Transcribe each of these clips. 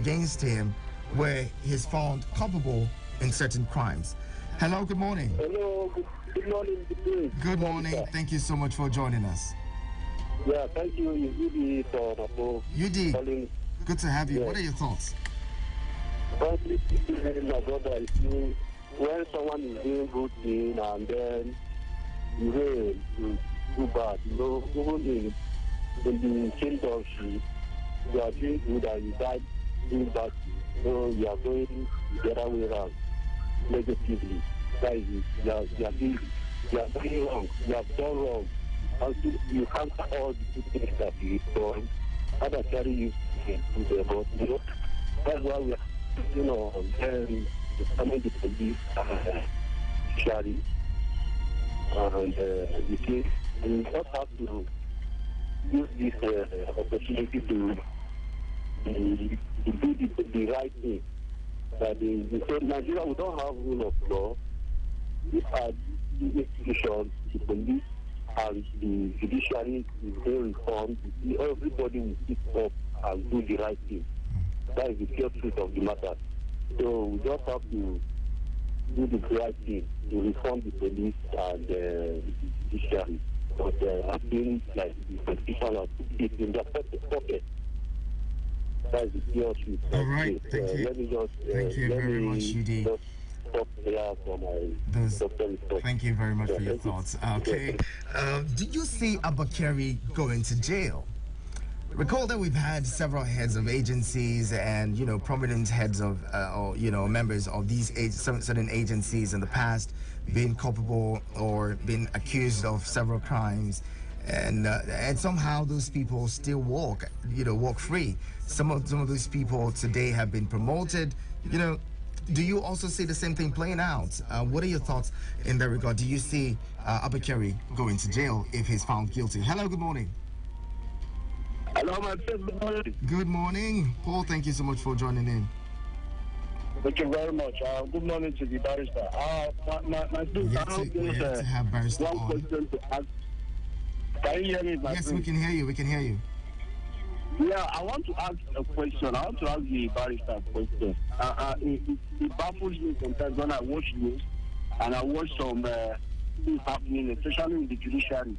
against him where he's found culpable in certain crimes. Hello, good morning. Hello, good morning. Good morning. Thank you so much for joining us. Yeah, thank you. You for UD, good to have you. Yes. What are your thoughts? Frankly speaking, my brother, I feel when someone is doing good thing and then you do bad, even in the industry, you are doing good and you die doing bad thing. You are going the other way around negatively. That is it. You are doing wrong. You have done wrong. Until you counter all the good things that you've done, Abba Kyari used to do about, that's why we are, then coming the police Kyari. And you see, we just have to use this opportunity to do the right thing. That in Nigeria, we don't have rule of law. These are the institutions, the police, and the judiciary is very reformed. Everybody will pick up and do the right thing. That is the pure truth of the matter. So we just have to do the right thing to reform the police and the judiciary. But I feel like the politicians are put it in their pocket. That is the pure truth. All right, thank you. Let me just thank you very much, UD. Thank you very much for your thoughts. Okay. Did you see Abba Kyari going to jail? Recall that we've had several heads of agencies and, prominent heads of, or, members of these certain agencies in the past being culpable or being accused of several crimes. And somehow those people still walk free. Some of those people today have been promoted. Do you also see the same thing playing out? What are your thoughts in that regard? Do you see Abba Kyari going to jail if he's found guilty? Hello, good morning. Hello, my friend. Good morning. Good morning, Paul. Thank you so much for joining in. Thank you very much. Good morning to the barrister. My friend, we have to have barrister one on. question to ask. Can you hear me, my Yes, friend? we can hear you. We can hear you. Yeah, I want to ask a question. I want to ask the barrister a question. It baffles me sometimes when I watch news and I watch some things happening, especially in the judiciary.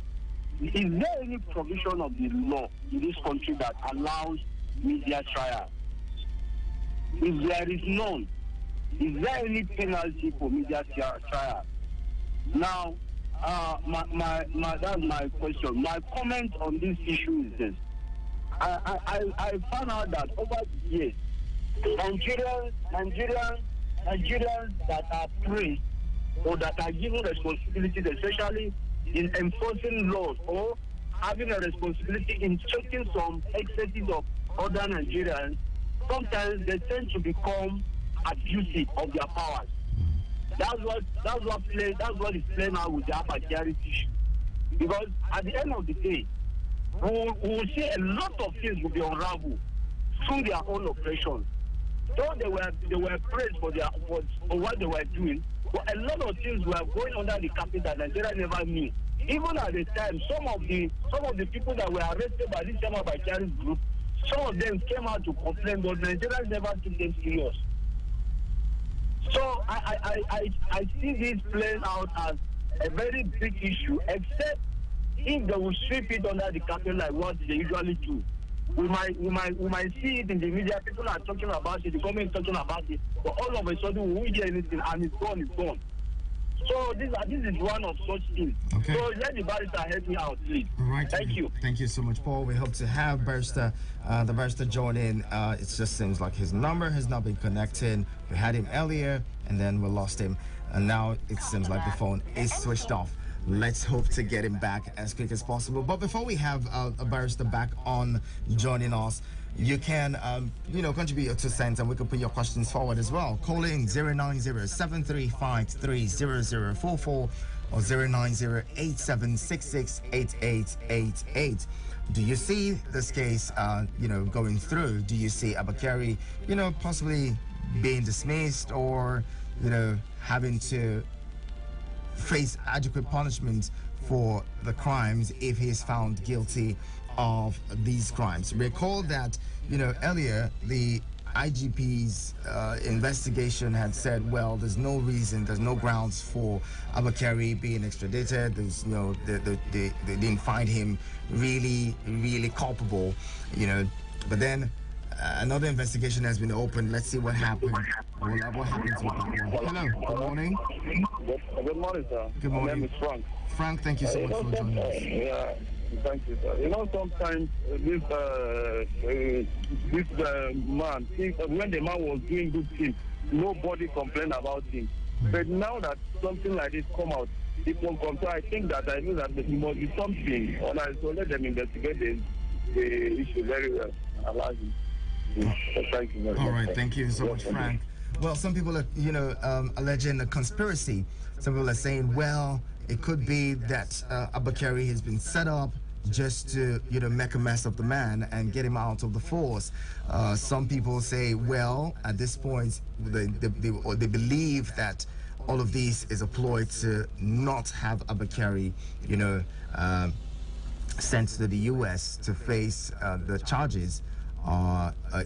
Is there any provision of the law in this country that allows media trial? If there is none, is there any penalty for media trial? Now, that's my question. My comment on this issue is this. I found out that over the years, Nigerians that are praised or that are given responsibilities, especially in enforcing laws or having a responsibility in checking some excesses of other Nigerians, sometimes they tend to become abusive of their powers. That's what is playing out with the Abba Kyari issue. Because at the end of the day, we will see a lot of things will be unraveled through their own operations. Though they were praised for what they were doing, but a lot of things were going under the carpet that Nigeria never knew. Even at the time, some of the people that were arrested by this Abba Kyari group, some of them came out to complain, but Nigerians never took them serious. So I see this playing out as a very big issue, except if they will sweep it under the carpet like what they usually do. We might see it in the media. People are talking about it. The government is talking about it. But all of a sudden, we won't hear anything, and it's gone. It's gone. So this is one of such things. Okay. So let the barrister help me out, please. Right. Thank you. Thank you so much, Paul. We hope to have the barrister join in. It just seems like his number has not been connecting. We had him earlier, and then we lost him, and now it seems like the phone is switched off. Let's hope to get him back as quick as possible. But before we have a barrister back on joining us, you can, contribute your 2 cents and we can put your questions forward as well. Call in 090-7353-0044 or 090-8766-8888. Do you see this case, going through? Do you see Abba Kyari, possibly being dismissed or, having to face adequate punishment for the crimes if he is found guilty of these crimes? Recall that, earlier the IGP's investigation had said, well, there's no reason, there's no grounds for Abba Kyari being extradited. There's they didn't find him really culpable, But then another investigation has been opened. Let's see what happened. What happens with that one? Hello. Good morning. Good morning, sir. Good morning. My name is Frank. Frank, thank you so much for joining us. Yeah, thank you, sir. Sometimes this man, when the man was doing good things, nobody complained about him. But now that something like this come out, people come. So I think that there must be something. So let them investigate the issue very well. Allow him. Thank you very much. All right, thank you so much, Frank. Well, some people are, alleging a conspiracy. Some people are saying, well, it could be that Abba Kyari has been set up just to, make a mess of the man and get him out of the force. Some people say, well, at this point, they believe that all of this is a ploy to not have Abba Kyari, sent to the U.S. to face the charges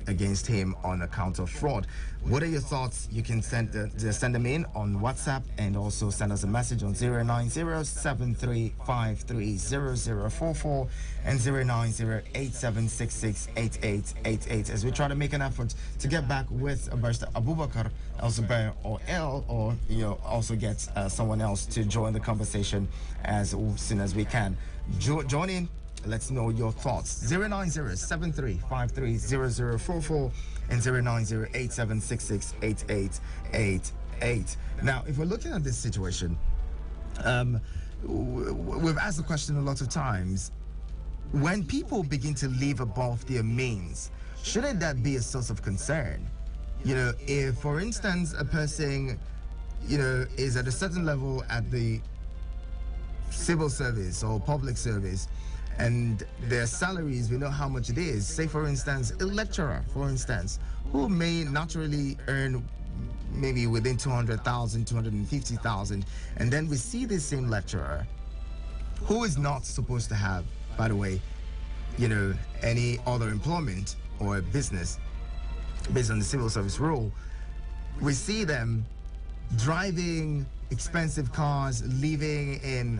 against him on account of fraud. What are your thoughts? You can send them in on WhatsApp and also send us a message on 090-7353-0044 and 090-8766-8888 as we try to make an effort to get back with Barrister Abubakar Elzubair or also get someone else to join the conversation as soon as we can. Join in. Let's know your thoughts. 090-7353-0044 and 090-8766-8888. Now, if we're looking at this situation, we've asked the question a lot of times. When people begin to live above their means, shouldn't that be a source of concern? If, for instance, a person, is at a certain level at the civil service or public service, and their salaries, we know how much it is. Say, for instance, a lecturer, who may naturally earn maybe within 200,000, 250,000, and then we see this same lecturer who is not supposed to have, by the way, any other employment or business based on the civil service rule. We see them driving expensive cars, living in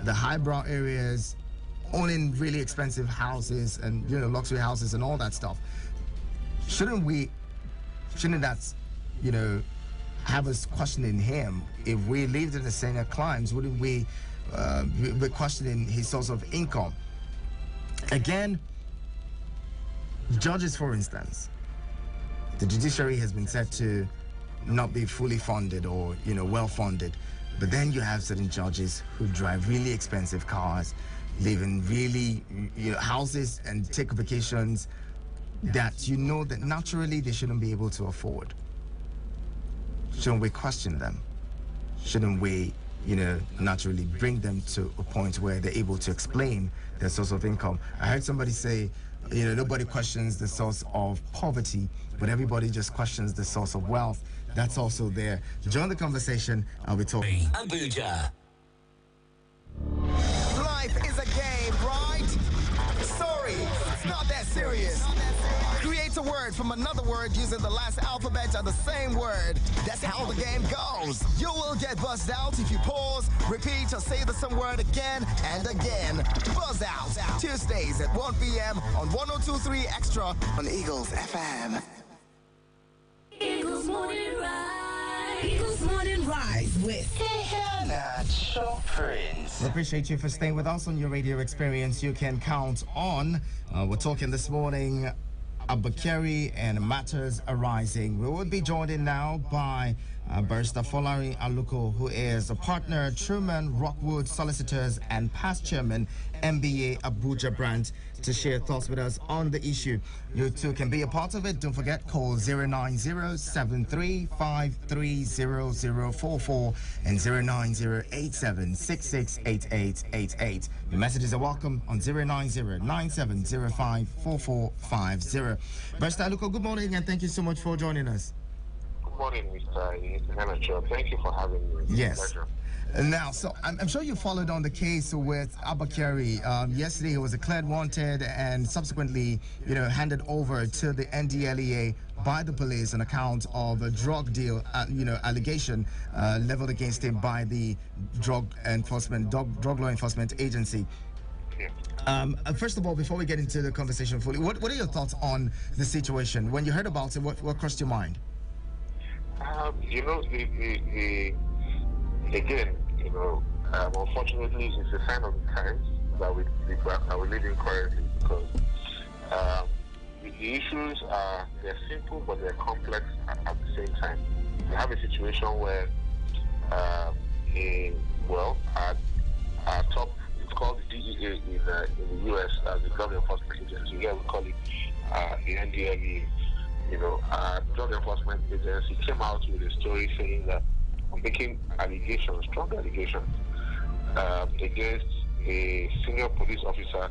the highbrow areas, owning really expensive houses and luxury houses and all that stuff. Shouldn't that have us questioning him? If we lived in the same climes, wouldn't we be questioning his source of income? Again, judges, for instance, the judiciary has been said to not be fully funded or well funded, but then you have certain judges who drive really expensive cars, live in really houses and take vacations that that naturally they shouldn't be able to afford. Shouldn't we question them? Shouldn't we naturally bring them to a point where they're able to explain their source of income? I heard somebody say nobody questions the source of poverty, but everybody just questions the source of wealth. That's also there. Join the conversation. I'll be talking. Abuja. Life is a game, right? Sorry, it's not that serious. Create a word from another word using the last alphabet of the same word. That's how the game goes. You will get buzzed out if you pause, repeat, or say the same word again and again. Buzz out. Tuesdays at 1 p.m. on 102.3 Extra on Eagles FM. Eagles Morning Rise. Eagles Morning Rise with Iheanacho Prince. We appreciate you for staying with us on your radio experience. You can count on. We're talking this morning Abba Kyari and matters arising. We will be joined in now by Barrister Iheanacho, who is a partner, Truman Rockwood Solicitors and past chairman, MBA Abuja branch, to share thoughts with us on the issue. You too can be a part of it. Don't forget, call 090-7353-0044 and 090-8766-8888. Your messages are welcome on 090-9705-4450. Barrister Iheanacho, good morning and thank you so much for joining us. Good morning, Mr. Iheanacho. Thank you for having me. Yes. Pleasure. Now, so I'm sure you followed on the case with Abba Kyari. Yesterday, he was declared wanted and subsequently, handed over to the NDLEA by the police on account of a drug deal, allegation leveled against him by the drug law enforcement agency. Yeah. First of all, before we get into the conversation fully, what are your thoughts on the situation? When you heard about it, what crossed your mind? Again, unfortunately, it's a sign of the times that we live in currently, because the issues they're simple but they're complex at the same time. You have a situation where our top, it's called the DEA in the US, the Drug Enforcement Agency. Here we call it the NDLEA. Our Drug Enforcement Agency came out with a story saying that making allegations, strong allegations, against a senior police officer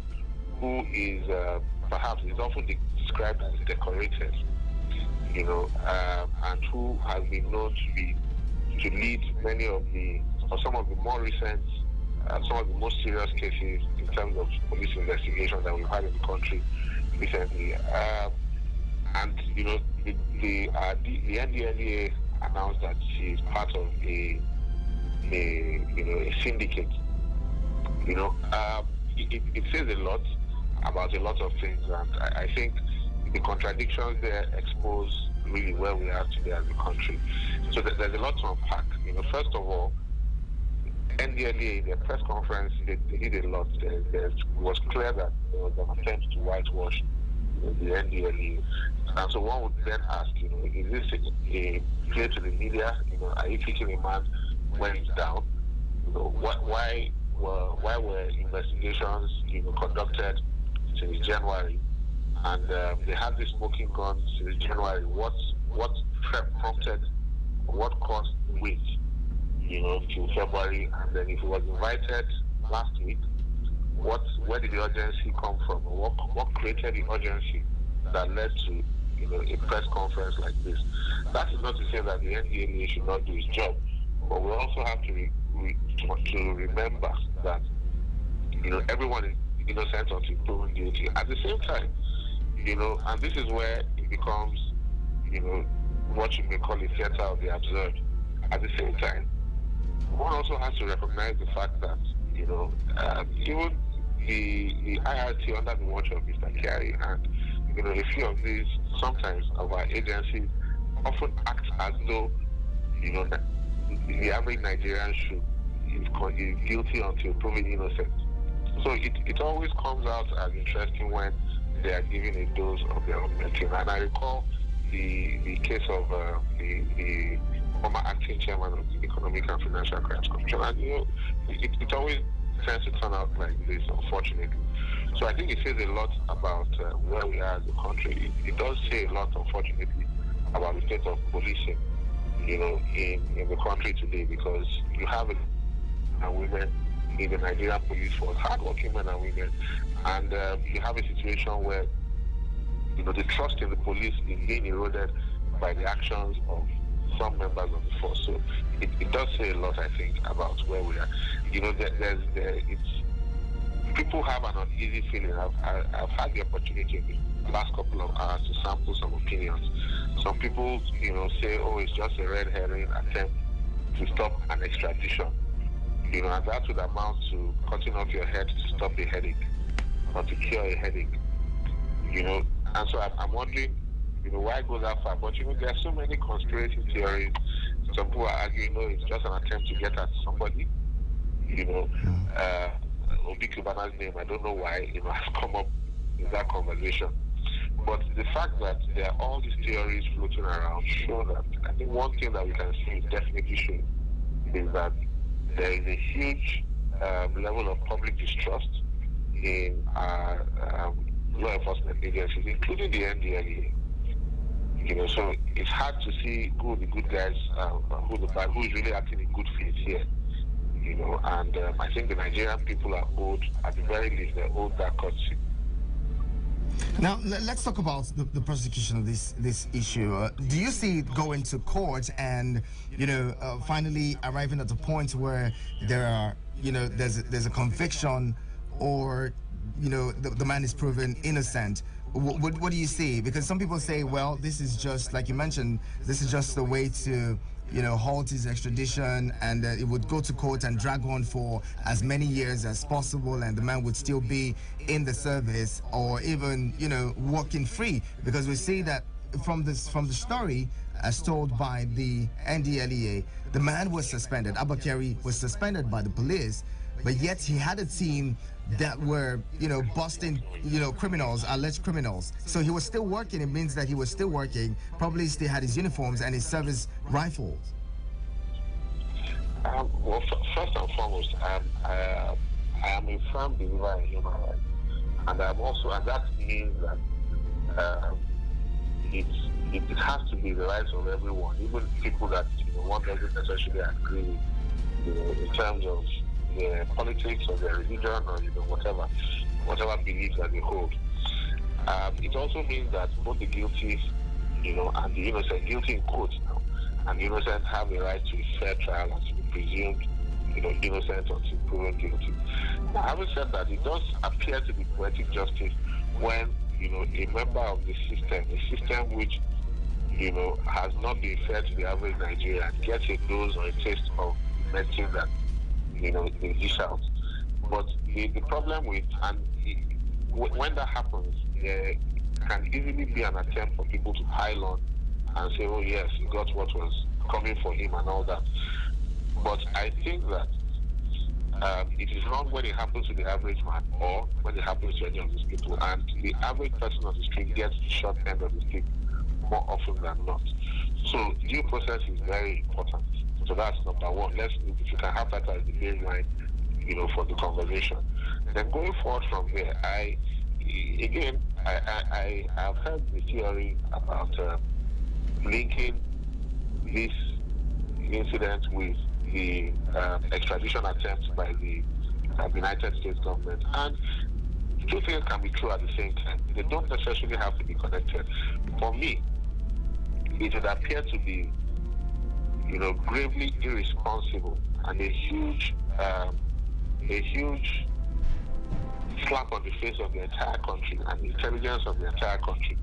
who is perhaps is often described as decorated, and who has been known to lead some of the more recent, some of the most serious cases in terms of police investigation that we've had in the country recently. The NDLEA announced that she is part of a syndicate. It says a lot about a lot of things, and I think the contradictions there expose really where we are today as a country. So there's a lot to unpack. First of all, NDLEA in their press conference, they did a lot. It was clear that there was an attempt to whitewash the NDLEA. And so one would then ask, is this a clear to the media? Are you kicking a man when he's down? Why were investigations, conducted since January, and they had this smoking gun since January? What prompted, what caused wait, till February? And then if he was invited last week, where did the urgency come from? What created the urgency that led to a press conference like this? That is not to say that the NDLEA should not do its job, but we also have to remember that everyone is innocent until proven guilty. At the same time, and this is where it becomes what you may call a theater of the absurd. At the same time, one also has to recognize the fact that even the IRT under the watch of Mr. Kyari and a few of these, sometimes of our agencies, often act as though the average Nigerian is guilty until proven innocent. So it always comes out as interesting when they are given a dose of their own medicine. And I recall the case of the former acting chairman of the Economic and Financial Crimes Commission. And it always tends to turn out like this, unfortunately. So I think it says a lot about where we are as a country. It does say a lot, unfortunately, about the state of policing, in the country today, because you have women in the Nigerian police force, hardworking men and women, and you have a situation where the trust in the police is being eroded by the actions of some members of the force. So it does say a lot, I think, about where we are. People have an uneasy feeling. I've had the opportunity in the last couple of hours to sample some opinions. Some people, say, oh, it's just a red herring attempt to stop an extradition. And that would amount to cutting off your head to stop a headache or to cure a headache. And so I'm wondering, why go that far? But there are so many conspiracy theories. Some people are arguing, no, it's just an attempt to get at somebody. Obi Kubana's name, I don't know why, has come up in that conversation. But the fact that there are all these theories floating around show that I think one thing that we can see is definitely true is that there is a huge level of public distrust in our law enforcement agencies, including the NDLEA. So it's hard to see who the good guys, who is really acting in good faith here. And I think the Nigerian people are owed, at the very least, they're owed that courtesy. Now, let's talk about the prosecution of this issue. Do you see it going to court and, finally arriving at a point where there are, there's a conviction, or, the man is proven innocent? What do you see? Because some people say, well, this is just, like you mentioned, this is just a way to, halt his extradition, and it would go to court and drag on for as many years as possible, and the man would still be in the service, or even, walking free. Because we see that from the story as told by the NDLEA, the man was suspended. Abba Kyari was suspended by the police, but yet he had a team that were, busting, criminals, alleged criminals. So he was still working. It means that he was still working, probably still had his uniforms and his service rifles. Well, first and foremost, I am a firm believer in human rights. And that means that it has to be the rights of everyone, even people that one doesn't necessarily agree with, in terms of their politics or their religion, or whatever beliefs that they hold. It also means that both the guilty, and the innocent, guilty in quotes now, and the innocent have a right to a fair trial and to be presumed, innocent until proven guilty. Now, having said that, it does appear to be poetic justice when, a member of the system which, has not been fair to the average Nigerian, gets a dose or a taste of medicine that, they dish out. But the problem with, when that happens, there can easily be an attempt for people to pile on and say, oh yes, he got what was coming for him and all that. But I think that it is wrong when it happens to the average man, or when it happens to any of these people, and the average person on the street gets the short end of the stick more often than not. So due process is very important. So that's number one. If you can have that as the baseline, for the conversation. Then going forward from there, I have heard the theory about linking this incident with the extradition attempt by the United States government. And two things can be true at the same time. They don't necessarily have to be connected. For me, it would appear to be, gravely irresponsible and a huge slap on the face of the entire country and the intelligence of the entire country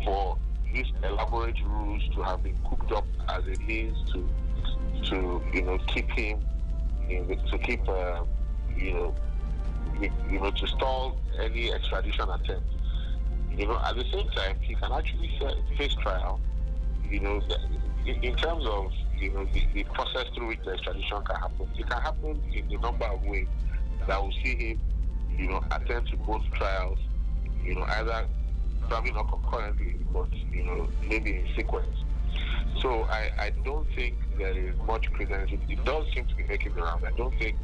for these elaborate rules to have been cooked up as a means to keep him, to stall any extradition attempt. At the same time, he can actually face trial, in terms of, the process through which the extradition can happen. It can happen in a number of ways that will see him, attend to both trials, either probably not concurrently, but, maybe in sequence. So I don't think there is much credence. It does seem to be making the round. I don't think,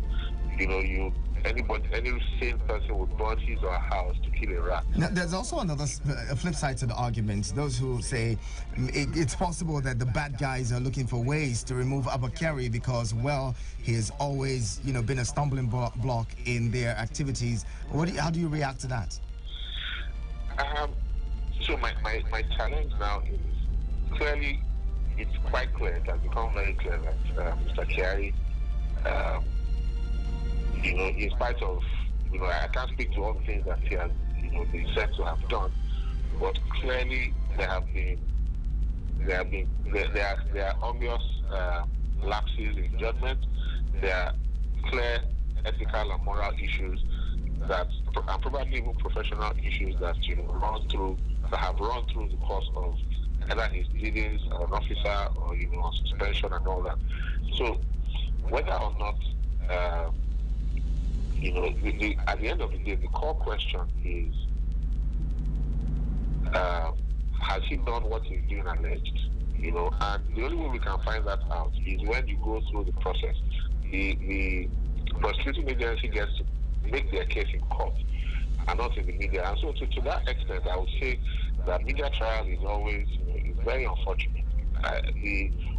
any sane person would burn his or her house to kill a rat. Now, there's also a flip side to the argument. Those who say it's possible that the bad guys are looking for ways to remove Abba Kyari because, well, he has always, been a stumbling block in their activities. How do you react to that? So my challenge now is clearly, it's quite clear, it has become very clear that Mr. Kyari, in spite of, I can't speak to all the things that he has, been said to have done, but clearly there are obvious lapses in judgment. There are clear ethical and moral issues and probably even professional issues that have run through the course of either his dealings as an officer or on suspension and all that. So whether or not at the end of the day, the core question is, has he done what he's doing alleged? And the only way we can find that out is when you go through the process. The prosecuting agency gets to make their case in court and not in the media. And so to that extent, I would say that media trial is always is very unfortunate.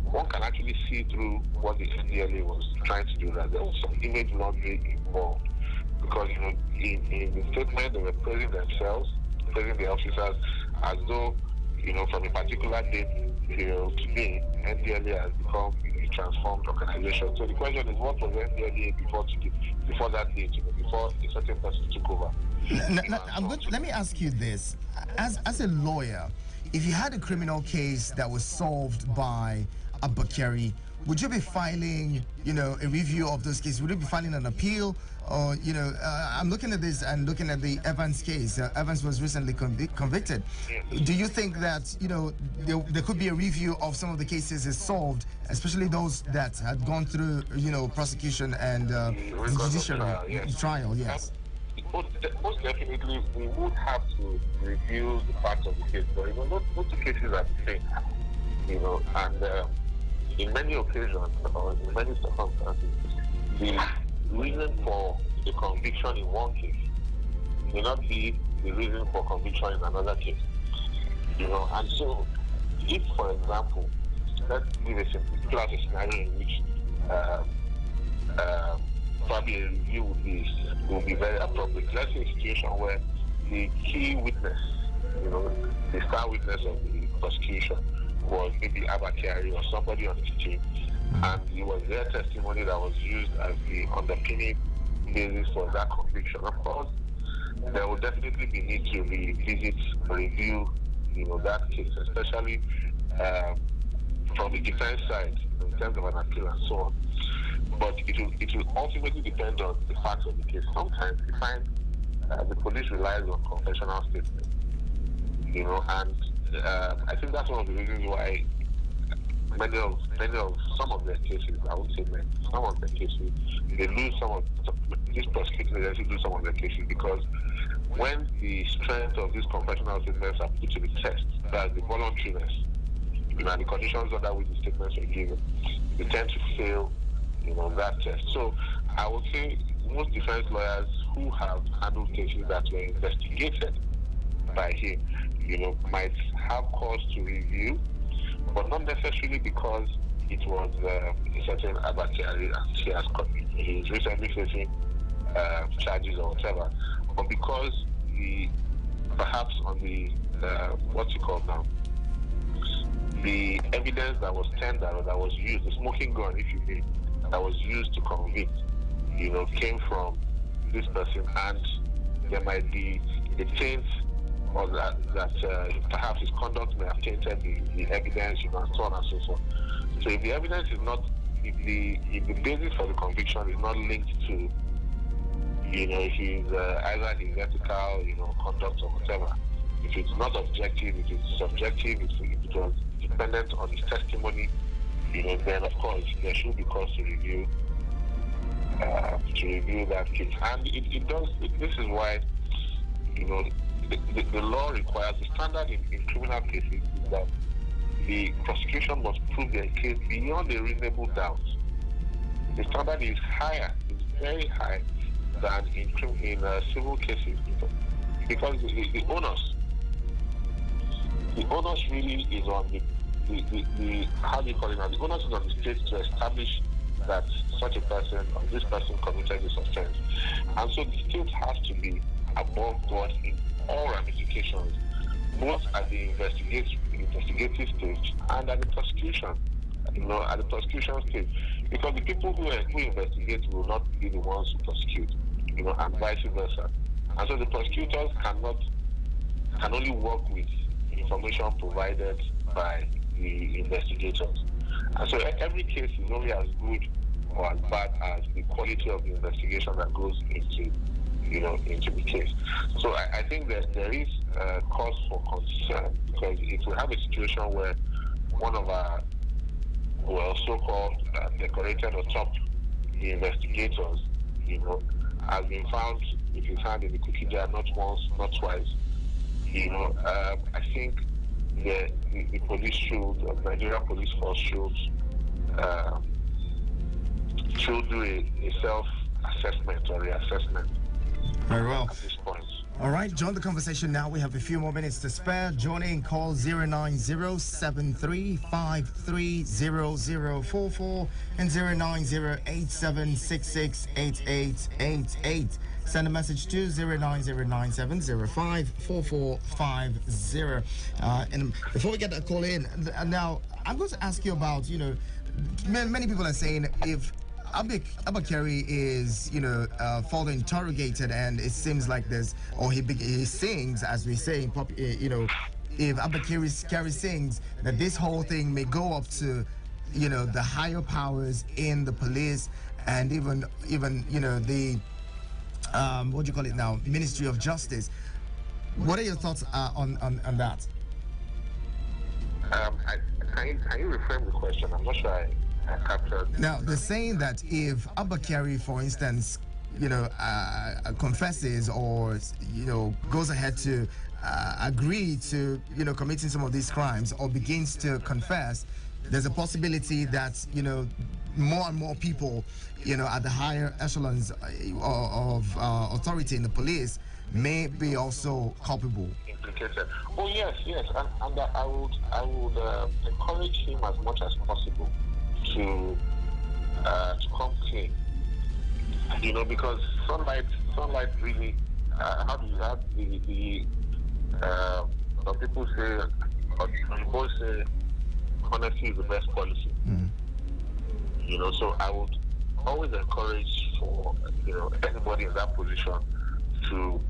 One can actually see through what the NDLA was trying to do, that there was some image laundering involved. Because, in the statement, they were praising themselves praising the officers as though, from a particular date till today, NDLA has become a transformed organization. So the question is, what was NDLA before that date, before a certain person took over? Let me ask you this. As a lawyer, if you had a criminal case that was solved by Abba Kyari, would you be filing, a review of those cases? Would you be filing an appeal? Or, I'm looking at this and looking at the Evans case. Evans was recently convicted. Do you think that, there could be a review of some of the cases is solved, especially those that had gone through, prosecution and the judicial trial? Yes. Most definitely, we would have to review the facts of the case. But, most of the cases are the same, and in many occasions, or in many circumstances, the reason for the conviction in one case may not be the reason for conviction in another case. And so, if, for example, let's give a simple scenario in which probably a review would be very appropriate. Let's say a situation where the key witness, the star witness of the prosecution, was maybe Abba Kyari or somebody on his team, and it was their testimony that was used as the underpinning basis for that conviction. Of course, there will definitely be need to review, that case, especially from the defense side, in terms of an appeal and so on. But it will ultimately depend on the facts of the case. Sometimes we find the police relies on confessional statements, and I think that's one of the reasons why some of their cases, I won't say many, some of their cases, they lose these prosecuting agencies lose some of their cases, because when the strength of these confessional statements are put to the test, that's the voluntariness, and the conditions under which the statements were given, they tend to fail, that test. So I would say most defense lawyers who have handled cases that were investigated by him, might have cause to review, but not necessarily because it was a certain Abba Kyari and he's recently facing charges or whatever, but because perhaps on the what's it called now, the evidence that was tendered or that was used, the smoking gun, if you may, that was used to convict, came from this person, and there might be a taint, or that perhaps his conduct may have tainted the evidence, and so on and so forth. So if the evidence is not, if the basis for the conviction is not linked to, if he's either his ethical, conduct or whatever, if it's not objective, if it's subjective, if it was dependent on his testimony, then of course there should be cause to review that case. And it does. This is why, the law requires, the standard in criminal cases is that the prosecution must prove their case beyond a reasonable doubt. The standard is higher, it's very high than in civil cases, because the onus really is on the how do you call it now? The onus is on the state to establish that such a person or this person committed this offense, and so the state has to be above board in all ramifications, both at the investigative stage and at the prosecution. At the prosecution stage, because the people who investigate will not be the ones who prosecute, and vice versa. And so the prosecutors can only work with information provided by the investigators. And so every case is only as good or as bad as the quality of the investigation that goes into the case. So I think that there is cause for concern, because if we have a situation where one of our so-called decorated or top investigators, has been found with his hand in the cookie jar not once, not twice, I think the police should, Nigeria police force should do a self-assessment or reassessment. Very well. At this point. All right, join the conversation now. We have a few more minutes to spare. Join in, call 090-7353-0044 and 090-8766-8888. send a message to 09097054450. And before we get that call in, now I'm going to ask you about, many people are saying if Abba Kyari is, further interrogated, and it seems like there's, or he sings, as we say in pop, if Abba Kyari sings, that this whole thing may go up to, the higher powers in the police, and even the what do you call it now, Ministry of Justice. What are your thoughts on that? Can you reframe the question? I'm not sure I captured. Now, they're saying that if Abba Kyari, for instance, confesses or, goes ahead to agree to, committing some of these crimes, or begins to confess, there's a possibility that, more and more people, at the higher echelons of authority in the police may be also culpable. Implicated. Oh yes, and I would encourage him as much as possible to come clean. Because sunlight really. How do you have some people say, or both say, honesty is the best policy. So I would always encourage for anybody in that position to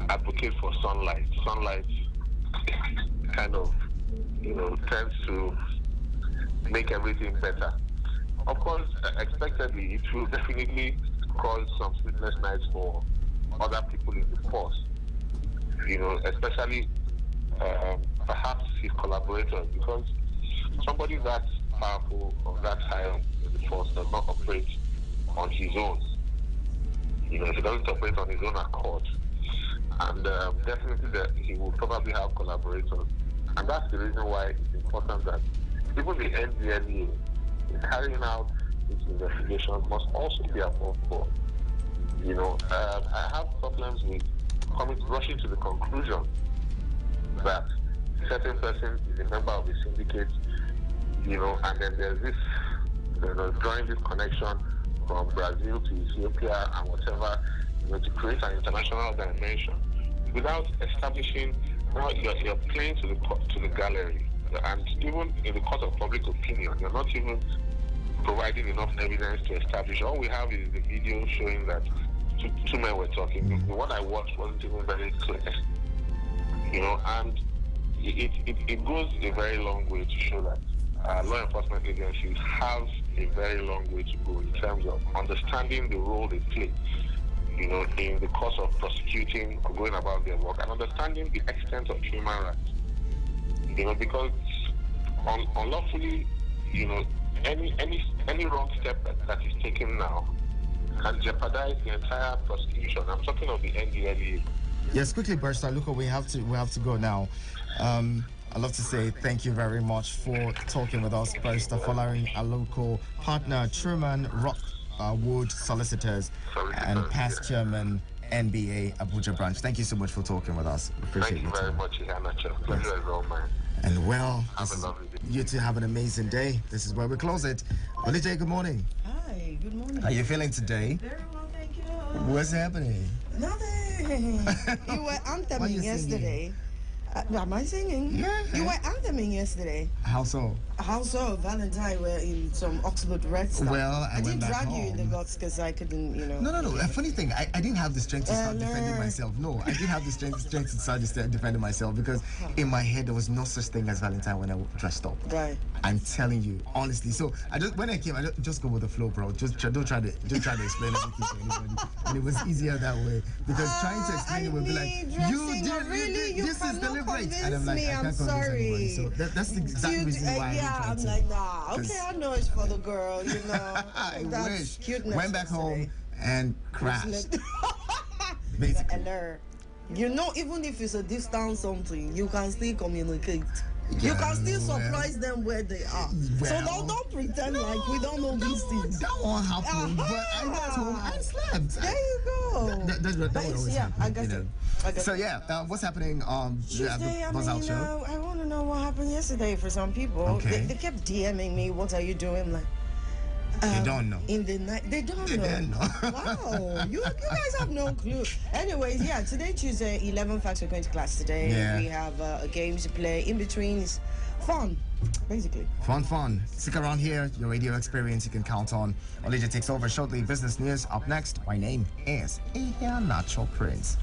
advocate for sunlight. Sunlight kind of tends to make everything better. Of course, expectedly, it will definitely cause some sleepless nights for other people in the force. Especially perhaps his collaborators, because somebody that powerful or that high up in the force does not operate on his own. He doesn't operate on his own accord. And definitely he will probably have collaborators. And that's the reason why it's important that even the NDLEA, in carrying out its investigations, must also be above board. I have problems with rushing to the conclusion that a certain person is a member of a syndicate, and then there's this, drawing this connection from Brazil to Ethiopia and whatever, to create an international dimension without establishing. Now you're playing to the gallery, and even in the court of public opinion, you're not even providing enough evidence to establish. All we have is the video showing that two men were talking. The one I watched wasn't even very clear, and it goes a very long way to show that law enforcement agencies have a very long way to go in terms of understanding the role they play, in the course of prosecuting or going about their work, and understanding the extent of human rights. Because unlawfully, any wrong step that is taken now can jeopardize the entire prosecution. I'm talking of the NDLEA. Yes, quickly, Barrister Luko, we have to go now. I'd love to say thank you very much for talking with us, Barrister following our local partner, Truman Rockwood Solicitors, and past chairman, NBA Abuja branch. Thank you so much for talking with us. Appreciate Thank you very much, Iheanacho. Pleasure is all mine. And well, have a lovely day. You two have an amazing day. This is where we close it. Olije, good morning. Hi, good morning. How are you feeling today? Very well, thank you. What's happening? Nothing. You were antheming yesterday. Am I singing? Yeah. You were antheming yesterday. How so? How so? Valentine were in some Oxford Red stuff. Well, I didn't went back drag home. you in the guts because I couldn't, No. A funny thing, I didn't have the strength to start defending myself. No, I didn't have the strength to start defending myself because in my head there was no such thing as Valentine when I dressed up. Right. I'm telling you, honestly. So when I came, I just go with the flow, bro. Don't try to explain everything to anybody. And it was easier that way because trying to explain it would be like, you this is deliberate, and I'm like, I can't I'm convince sorry. anybody. So that's the exact reason why. I'm like, nah. Okay, I know it's for the girl. I That's wish. cuteness. Went back home and crashed. Basically. Even if it's a distance something, you can still communicate. You can still surprise them where they are. Well, so don't pretend like we don't know these things. That won't happen. But I got home and slept. There you go. That would always happen. I guess it. So what's happening Tuesday, at the Buzz Out show? I want to know what happened yesterday for some people. Okay. They kept DMing me, what are you doing? I'm like, They don't know. In the night, they don't They know. don't know. Wow, you guys have no clue. Anyways, yeah, today Tuesday, 11 facts are going to class today. Yeah. We have a game to play in between. It's fun, basically. Fun. Stick around here. Your radio experience you can count on. Olija takes over shortly. Business news up next. My name is Iheanacho Prince.